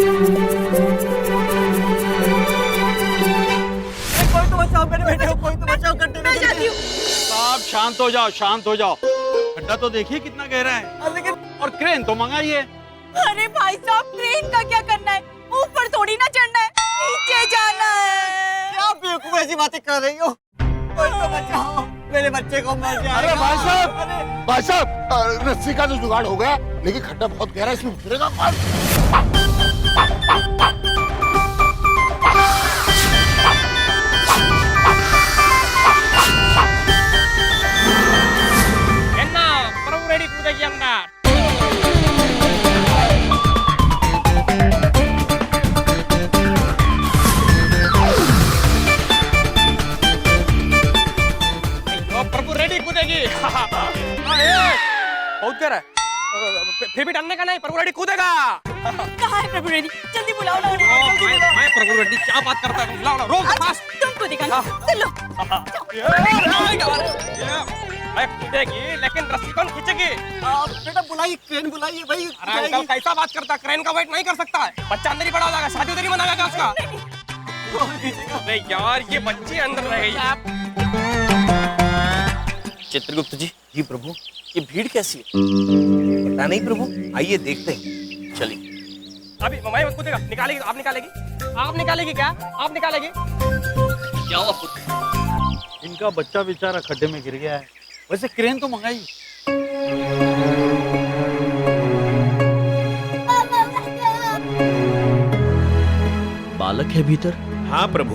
कोई तो बचाओ मेरे बेटे को, कोई तो बचाओ। मैं जाती हूँ। साहब शांत हो जाओ, शांत हो जाओ। गड्ढा तो देखिए कितना गहरा है। लेकिन और क्रेन तो मंगाइए। अरे भाई साहब, क्रेन का क्या करना है? ऊपर थोड़ी ना चढ़ना है, नीचे जाना है। क्या बेवकूफ ऐसी बातें कर रही हो? कोई तो बचाओ, मेरे बच्चे को मर जाएगा। अरे भाई साहब, रस्सी का तो जुगाड़ हो गया, लेकिन खड्डा बहुत गहरा है, इसमें उतरेगा कौन? प्रभु रेडी कूदेगी। बहुत गहरा है, फिर भी डरने का नहीं, प्रभु रेडी कूदेगा। कहाँ है प्रभु रेडी? जल्दी बुलाओ ना उन्हें। मैं प्रभु रेडी क्या बात करता है? लाओ रोक फास्ट। तुमको दिखाना, चलो। मैं कूदेगी, लेकिन रस्सी कौन खींचेगी? बेटा बुलाइए, क्रेन बुलाइए भाई। अरे अंकल कैसा बात करता है? क्रेन का वेट नहीं कर सकता है, बच्चा अंदर ही बड़ा हो जाएगा, शादी उधर ही मनाएगा क्या उसका? अरे यार ये बच्चे अंदर रह गई। चित्रगुप्त जी। जी प्रभु। ये भीड़ कैसी है? पता नहीं प्रभु, आइए देखते हैं। चलिए। अभी मैं कूदेगा, निकालेगी? आप निकालेगी? आप निकालेगी क्या? आप निकालेगी? क्या हुआ पुत्र? इनका बच्चा बेचारा खड्डे में गिर गया है। वैसे क्रेन तो मंगाई। बालक है भीतर? हाँ प्रभु।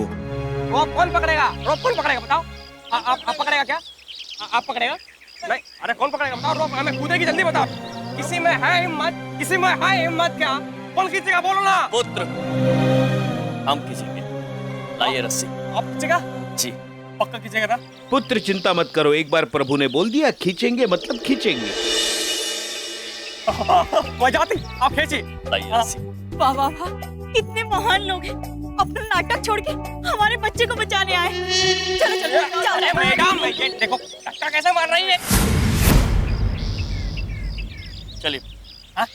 रोप कौन पकड़ेगा? रोप कौन पकड़ेगा बताओ? आप पकड़ेगा क्या? आप पकड़ेगा? नहीं, अरे कौन पकड़ेगा बताओ? रोप हमें कूदेगी, जल्दी बताओ। किसी में है हिम्मत? किसी में है हिम्मत क्या? कौन खींचेगा बोलो ना। पुत्र हम खींचेंगे, लाइए रस्सी। आप खींचेगा? जी पक्का खींचेगा ना? पुत्र चिंता मत करो, एक बार प्रभु ने बोल दिया खींचेंगे मतलब खींचेंगे। मैं जाती, आप खींची। लाइए रस्सी। वाह वाह वाह, कितने महान लोग हैं, अपना नाटक छोड़ के हमारे बच्चे को बचाने आए। चलो चलो चलो। अरे मैडम, ये देखो धक्का कैसे मार रही है। चलिए। हाँ?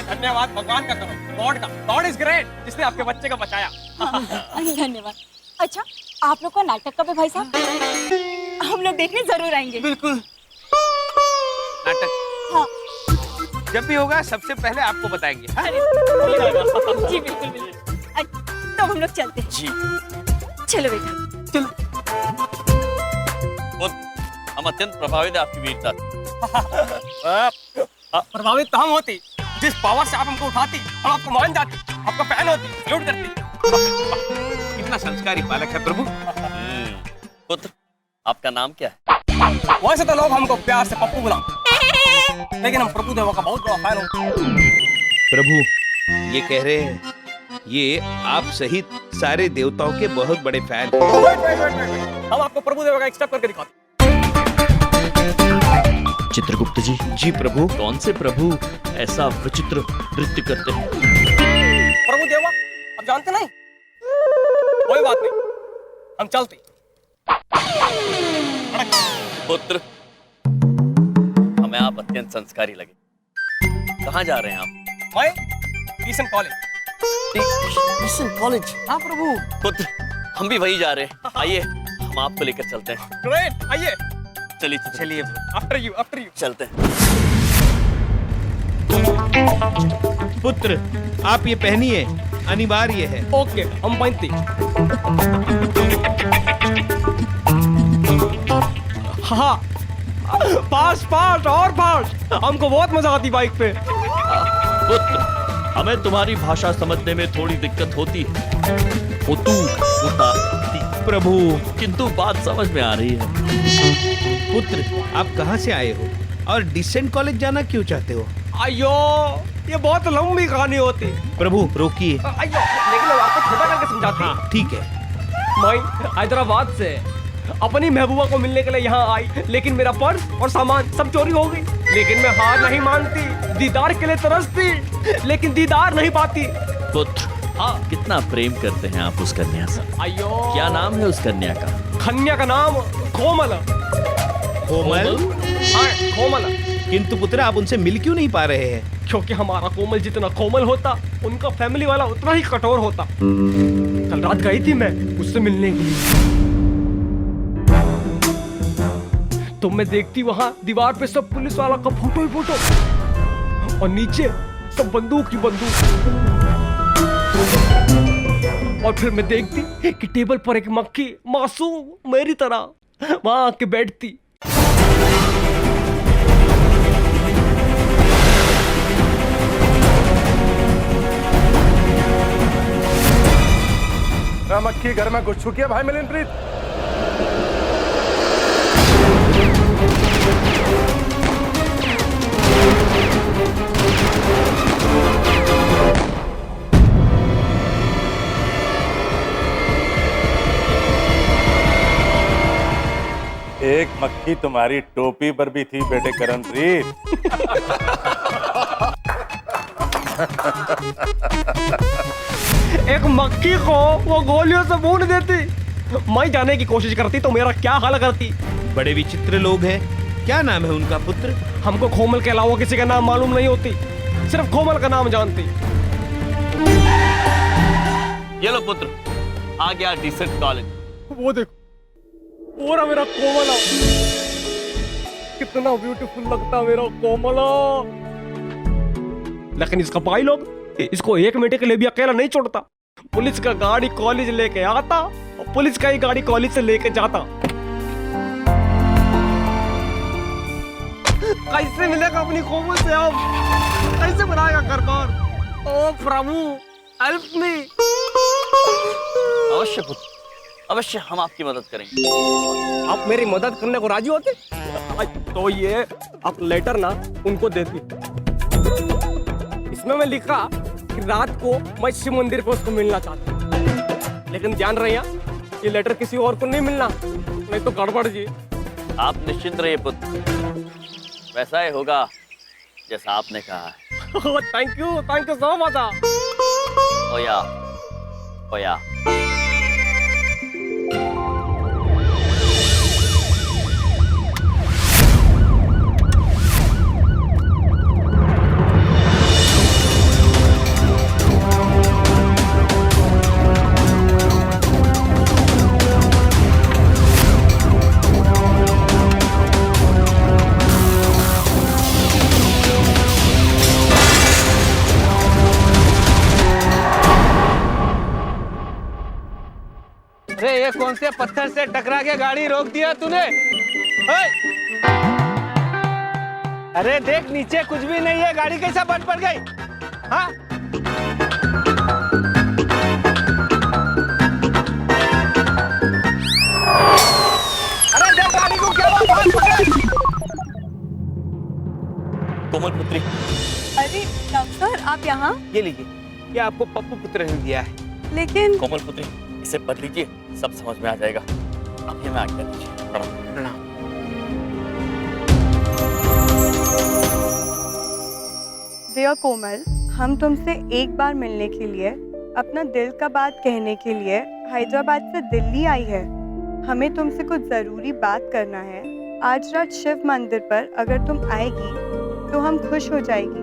धन्यवाद भगवान का करो, गॉड का। गॉड इज ग्रेट, जिसने आपके बच्चे को बचाया। धन्यवाद। अच्छा, आप लोग का नाटक कब है भाई साहब? हम लोग देखने जरूर आएंगे। बिल्कुल। नाटक हाँ। जब भी होगा सबसे पहले आपको बताएंगे। हाँ? जी बिल्कुल बिल्कुल। तो हम लोग चलते हैं। जी चलो बेटा चलो। हम अत्यंत प्रभावित है आपकी वीरता। प्रभावित तो हम होती, जिस पावर से आप हमको उठाती, हम आपको मान जाती, आपका फैन होती, सैल्यूट करती। कितना संस्कारी बालक है प्रभु। पुत्र आपका नाम क्या है? वैसे तो लोग हमको प्यार से पप्पू बुलाते, लेकिन हम प्रभु देवा का बहुत बड़ा फैन हो। प्रभु ये कह रहे हैं ये आप सहित सारे देवताओं के बहुत बड़े फैन हैं। हम आपको प्रभु देवा का एक स्टेप करके दिखाते। चित्रगुप्त जी, जी प्रभु। कौन से प्रभु ऐसा विचित्र नृत्य करते हैं? प्रभु देवा अब जानते नहीं, कोई बात नहीं, हम चलते। पुत्र, हमें आप अत्यंत संस्कारी लगे। कहाँ जा रहे हैं आप? मैं टीसन कॉलेज। कॉलेज। हाँ प्रभु। पुत्र, हम भी वही जा रहे हैं। आइए हम आपको लेकर चलते हैं। ग्रेट, आइए। चलिए चलिए, आफ्टर यू चलते हैं। पुत्र आप ये पहनिए, अनिवार्य है। ओके, हम पहनते। हाँ, पास पास और पास। हमको बहुत मजा आती बाइक पे। पुत्र, हमें तुम्हारी भाषा समझने में थोड़ी दिक्कत होती होता प्रभु किंतु बात समझ में आ रही है। पुत्र आप कहाँ से आए हो और डिसेंट कॉलेज जाना क्यों चाहते हो? अयो, ये बहुत लंबी कहानी होती। प्रभु रोकिए। अयो, लेकिन मैं आपको छोटा करके समझाती। हाँ ठीक है। मैं हैदराबाद से अपनी महबूबा को मिलने के लिए यहाँ आई, लेकिन मेरा पर्स और सामान सब चोरी हो गई। लेकिन मैं हार नहीं मानती, दीदार के लिए तरसती, लेकिन दीदार नहीं पाती। पुत्र, हाँ, कितना प्रेम करते हैं आप उस कन्या से। अयो, क्या नाम है उस कन्या का? कन्या का नाम कोमल। कोमल? हाँ, कोमल। किंतु पुत्र आप उनसे मिल क्यों नहीं पा रहे हैं? क्योंकि हमारा कोमल जितना कोमल होता, उनका फैमिली वाला उतना ही कठोर होता। कल रात गई थी मैं उससे मिलने के लिए, तो मैं देखती वहां दीवार पे सब पुलिस वाला का फोटो ही फोटो, और नीचे सब बंदूक ही बंदूक। और फिर मैं देखती कि टेबल पर एक मक्खी मासूम मेरी तरह वहां आके बैठती। मक्खी घर में घुस चुकी है भाई मिलनप्रीत। एक मक्खी तुम्हारी टोपी पर भी थी बेटे करणप्रीत। एक मक्खी को वो गोलियों से भून देती। मैं जाने की कोशिश करती तो मेरा क्या हाल करती। बड़े विचित्र लोग हैं। क्या नाम है उनका पुत्र? हमको कोमल के अलावा किसी का नाम मालूम नहीं होती, सिर्फ कोमल का नाम जानती। ये लो पुत्र, आ गया डिसेंट कॉलेज। वो देखो, पूरा मेरा कोमला, कितना ब्यूटीफुल लगता मेरा कोमला। लेकिन इसका भाई लोग इसको एक मिनट के लिए भी अकेला नहीं छोड़ता। पुलिस का गाड़ी कॉलेज लेके आता और पुलिस का ही गाड़ी कॉलेज से लेके जाता। कैसे मिलेगा अपनी कोमल से अब? कैसे बनाएगा घर बार? ओ प्रभु, हेल्प मी। अवश्य पुत्र, अवश्य हम आपकी मदद करेंगे। आप मेरी मदद करने को राजी होते? तो ये आप लेटर ना उनको देती। इसमें मैं लिखा कि रात को मैं शिव मंदिर पर उसको मिलना चाहता हूँ, लेकिन ध्यान रहिए ये लेटर किसी और को नहीं मिलना, नहीं तो गड़बड़ जी। आप निश्चिंत रहिए पुत्र, वैसा ही होगा जैसा आपने कहा है। Thank you so much. ओया, ओया। अरे ये कौन से पत्थर से टकरा के गाड़ी रोक दिया तूने? अरे देख नीचे कुछ भी नहीं है, गाड़ी कैसा बंद पड़ गई? हाँ? अरे कोमल पुत्री। अरे डॉक्टर आप यहाँ? ये लीजिए, ये आपको पप्पू पुत्र ने दिया है। लेकिन कोमल पुत्री, इसे पढ़ लीजिए, सब समझ में आ जाएगा। अब ये मैं आज्ञा दीजिए। प्रणाम। डियर कोमल, हम तुमसे एक बार मिलने के लिए, अपना दिल का बात कहने के लिए हैदराबाद से दिल्ली आई है। हमें तुमसे कुछ ज़रूरी बात करना है। आज रात शिव मंदिर पर अगर तुम आएगी तो हम खुश हो जाएगी।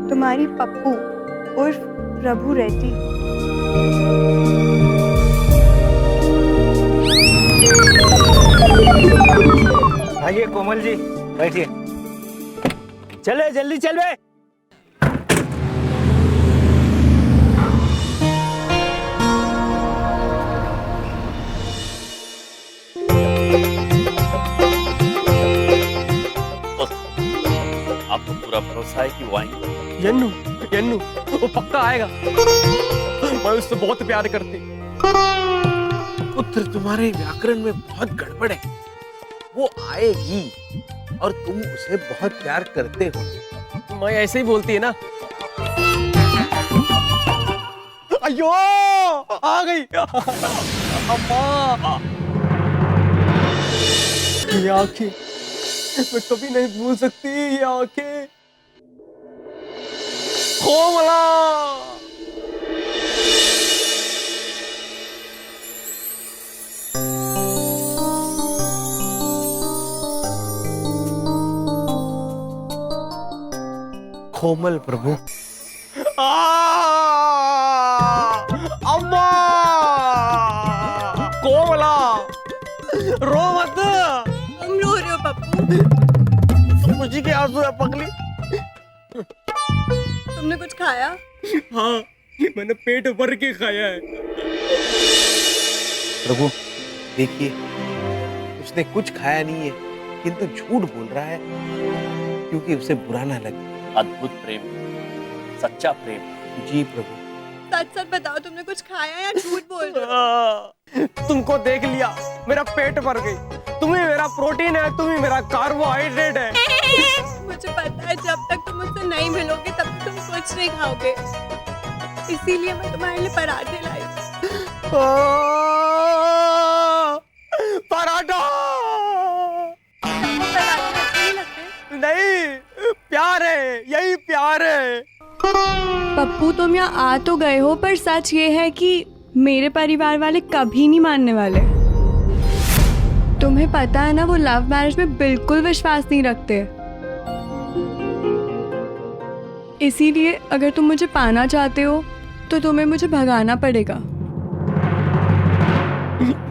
तुम्हारी पप्पू उर्फ प्रभु रेड्डी। आइए कोमल जी, बैठिए। चले जल्दी चल बे। आपको पूरा भरोसा है कि वो आएंगे? यन्नू, यन्नू, वो पक्का आएगा। मैं उससे बहुत प्यार करती। पुत्र, तुम्हारे व्याकरण में बहुत गड़बड़ है। वो आएगी और तुम उसे बहुत प्यार करते हो। मैं ऐसे ही बोलती है ना। अयो, आ गई अम्मा। ये आंखें मैं कभी नहीं भूल सकती। ये आंखें कोमला। कोमल प्रभु। अम्मा, कोमला, रो मत। तुम रो रहे हो पप्पू? खुशी के आंसू है पगली। तुमने कुछ खाया? हाँ, मैंने पेट भर के खाया है। प्रभु देखिए, उसने कुछ खाया नहीं है, किंतु झूठ बोल रहा है क्योंकि उसे बुरा ना लगे। अद्भुत प्रेम, सच्चा प्रेम। जी प्रभु। सच सच बताओ, तुमने कुछ खाया या झूठ बोल रहे हो? तुमको देख लिया, मेरा पेट भर गई। तुम ही मेरा प्रोटीन है, तुम ही मेरा कार्बोहाइड्रेट है। मुझे पता है जब तक तुम मुझसे नहीं मिलोगे तब तक तुम कुछ नहीं खाओगे। इसीलिए मैं तुम्हारे लिए पराठे लाई। पराठा पराठे अच्छे नहीं लगते? नहीं, प्यार है, यही प्यार है। पप्पू तुम यहाँ आ तो गए हो, पर सच ये है कि मेरे परिवार वाले कभी नहीं मानने वाले। तुम्हें पता है ना, वो लव मैरिज में बिल्कुल विश्वास नहीं रखते। इसीलिए अगर तुम मुझे पाना चाहते हो तो तुम्हें मुझे भगाना पड़ेगा।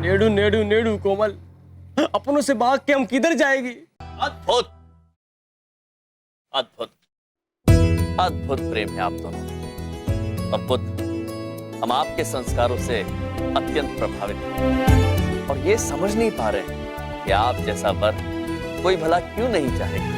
नेडू नेडू नेडू कोमल, अपनों से भाग के हम किधर जाएगी? अद्भुत, अद्भुत, अद्भुत प्रेम है आप दोनों में। और पुत्र, हम आपके संस्कारों से अत्यंत प्रभावित हैं और ये समझ नहीं पा रहे हैं कि आप जैसा वर कोई भला क्यों नहीं चाहेगा।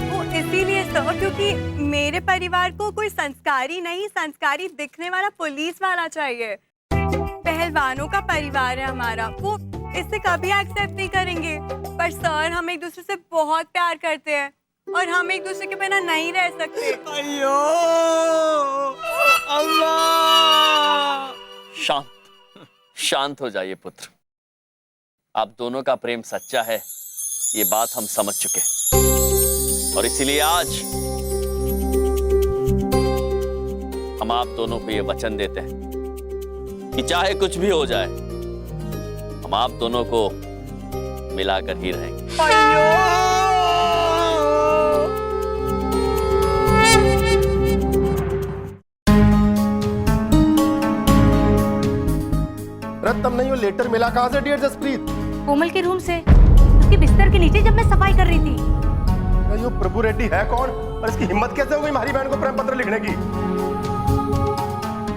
वो इसीलिए सर, क्योंकि मेरे परिवार को कोई संस्कारी नहीं, संस्कारी दिखने वाला पुलिस वाला चाहिए। पहलवानों का परिवार है हमारा, वो इसे कभी एक्सेप्ट नहीं करेंगे। पर सर, हम एक दूसरे से बहुत प्यार करते हैं और हम एक दूसरे के बिना नहीं रह सकते। अयो अम्मा। शांत, शांत हो जाइए पुत्र। आप दोनों का प्रेम सच्चा है, ये बात हम समझ चुके हैं और इसीलिए आज हम आप दोनों को ये वचन देते हैं कि चाहे कुछ भी हो जाए, हम आप दोनों को मिलाकर ही रहेंगे। रत्तम नहीं, वो लेटर मिला कहाँ से डियर जसप्रीत? कोमल के रूम से, उसके बिस्तर के नीचे जब मैं सफाई कर रही थी। ये प्रभु रेड्डी है कौन और इसकी हिम्मत कैसे हो गई हमारी बहन को प्रेम पत्र लिखने की?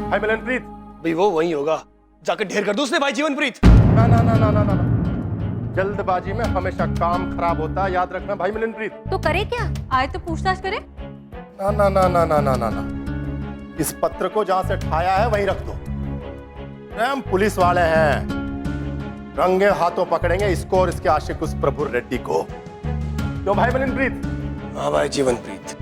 भाई मिलनप्रीत। भाई वो वही होगा, जाकर ढेर कर दो उसने भाई जीवनप्रीत। ना ना ना ना ना ना, जल्दबाजी में हमेशा काम खराब होता है, याद रखना भाई मिलनप्रीत। तो करे क्या? आए तो पूछताछ करे। ना ना ना ना ना ना ना ना, इस पत्र को जहां से ठाया है वहीं रख दो। हम पुलिस वाले हैं, रंगे हाथों पकड़ेंगे इसको और इसके आशिक उस प्रभु रेड्डी को। क्यों भाई मिलनप्रीत? हाँ भाई जीवनप्रीत।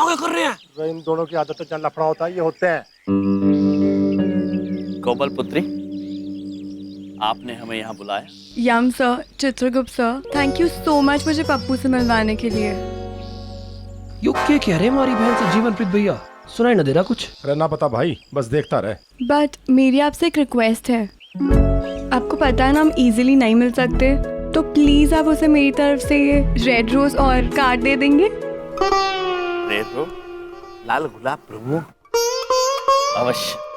क्या कर रहे हैं? तो इन दोनों की आदत जहाँ लफड़ा होता है ये होते हैं। कोमल पुत्री, आपने हमें यहाँ बुलाया? Yam sir, Chitragupt sir, thank you so much मुझे पप्पू से मिलवाने के लिए। यो क्या कह रहे हैं हमारी बहन से जीवनप्रीत भैया? सुनाई न दे रहा कुछ? अरे ना पता भाई, बस देखता रहे। बट मेरी आपसे एक रिक्वेस्ट है, आपको पता है ना हम इजीली नहीं मिल सकते, तो प्लीज आप उसे मेरी तरफ से ये रेड रोज और कार्ड दे देंगे। रेड रोज, लाल गुलाब प्रभु, अवश्य।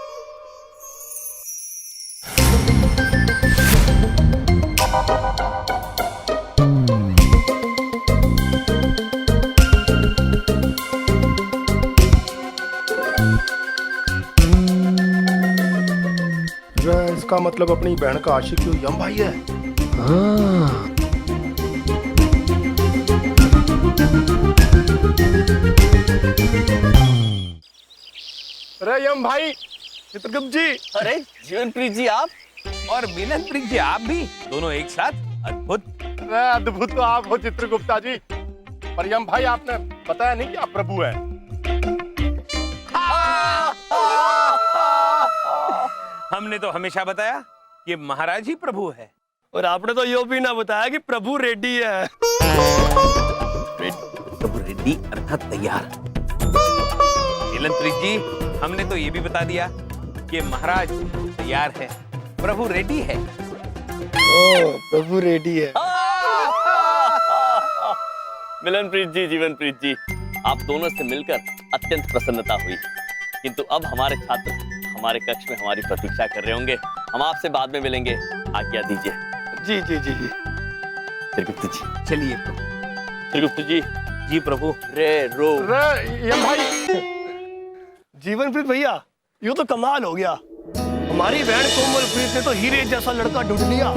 जो है इसका मतलब अपनी बहन का आशिक जो यम भाई है। अरे यम भाई, चित्रगुप्त जी। अरे जीवनप्रीत जी आप, और मिलनप्रीत जी आप भी, दोनों एक साथ, अद्भुत। अरे अद्भुत तो आप हो चित्रगुप्ता जी, पर यम भाई आपने बताया नहीं कि आप प्रभु हैं। हमने तो हमेशा बताया कि महाराज ही प्रभु है। और आपने तो यो भी ना बताया कि प्रभु रेड्डी है। प्रभु रेड्डी अर्थात तैयार। मिलनप्रीत जी, हमने तो ये भी बता दिया कि महाराज तैयार है, प्रभु रेड्डी है। प्रभु रेड्डी है। मिलनप्रीत जी, जीवनप्रीत जी, आप दोनों से मिलकर अत्यंत प्रसन्नता हुई, किंतु अब हमारे छात्र हमारे कक्ष में हमारी प्रतीक्षा कर रहे होंगे। हम आपसे बाद में मिलेंगे, आज्ञा दीजिए। जी जी जी जी। त्रिगुप्त जी, चलिए प्रभु। त्रिगुप्त जी। जी प्रभु। रे रो। यम भाई। जीवनप्रीत भैया, ये तो कमाल हो गया। हमारी बहन कोमलप्रीत ने तो हीरे जैसा लड़का ढूंढ लिया।